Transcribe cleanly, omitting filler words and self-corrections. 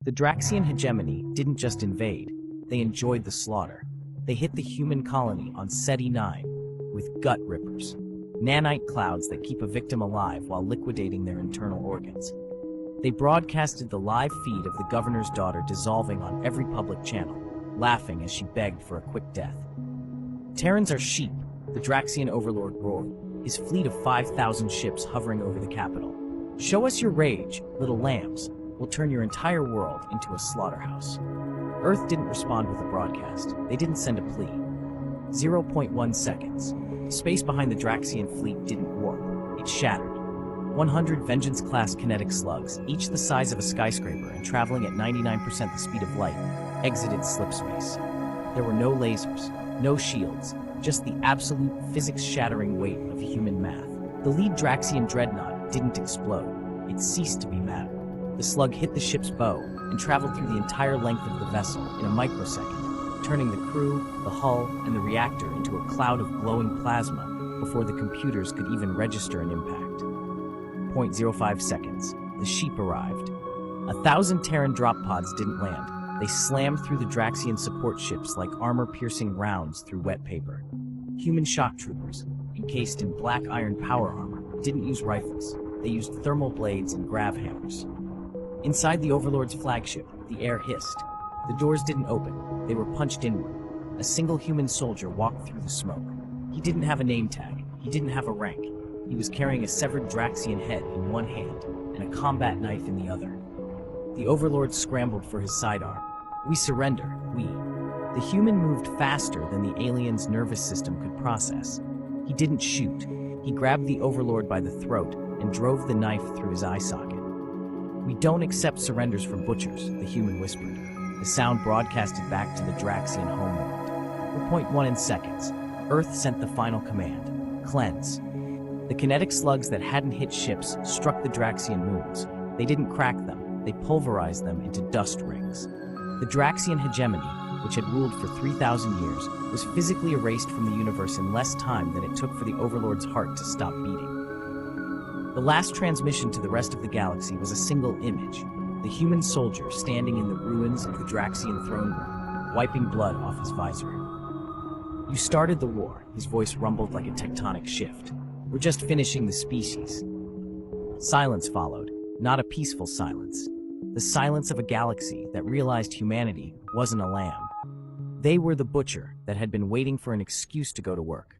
The Draxian Hegemony didn't just invade, they enjoyed the slaughter. They hit the human colony on SETI 9 with gut rippers, nanite clouds that keep a victim alive while liquidating their internal organs. They broadcasted the live feed of the governor's daughter dissolving on every public channel, laughing as she begged for a quick death. Terrans are sheep, the Draxian overlord roared, his fleet of 5,000 ships hovering over the capital. Show us your rage, little lambs. We'll turn your entire world into a slaughterhouse. Earth didn't respond with a broadcast. They didn't send a plea. 0.1 seconds. The space behind the Draxian fleet didn't warp. It shattered. 100 Vengeance-class kinetic slugs, each the size of a skyscraper and traveling at 99% the speed of light, exited slipspace. There were no lasers, no shields, just the absolute physics-shattering weight of human math. The lead Draxian dreadnought didn't explode. It ceased to be matter. The slug hit the ship's bow and traveled through the entire length of the vessel in a microsecond, turning the crew, the hull, and the reactor into a cloud of glowing plasma before the computers could even register an impact. 0.05 seconds. The sheep arrived. 1,000 Terran drop pods didn't land. They slammed through the Draxian support ships like armor-piercing rounds through wet paper. Human shock troopers, encased in black iron power armor, didn't use rifles. They used thermal blades and grav hammers. Inside the Overlord's flagship, the air hissed. The doors didn't open. They were punched inward. A single human soldier walked through the smoke. He didn't have a name tag. He didn't have a rank. He was carrying a severed Draxian head in one hand and a combat knife in the other. The Overlord scrambled for his sidearm. We surrender, we. The human moved faster than the alien's nervous system could process. He didn't shoot. He grabbed the Overlord by the throat and drove the knife through his eye socket. We don't accept surrenders from butchers, the human whispered. The sound broadcasted back to the Draxian homeworld. 4.1 seconds. Earth sent the final command. Cleanse. The kinetic slugs that hadn't hit ships struck the Draxian moons. They didn't crack them. They pulverized them into dust rings. The Draxian hegemony, which had ruled for 3,000 years, was physically erased from the universe in less time than it took for the Overlord's heart to stop beating. The last transmission to the rest of the galaxy was a single image, the human soldier standing in the ruins of the Draxian throne room, wiping blood off his visor. You started the war, his voice rumbled like a tectonic shift. We're just finishing the species. Silence followed, not a peaceful silence. The silence of a galaxy that realized humanity wasn't a lamb. They were the butcher that had been waiting for an excuse to go to work.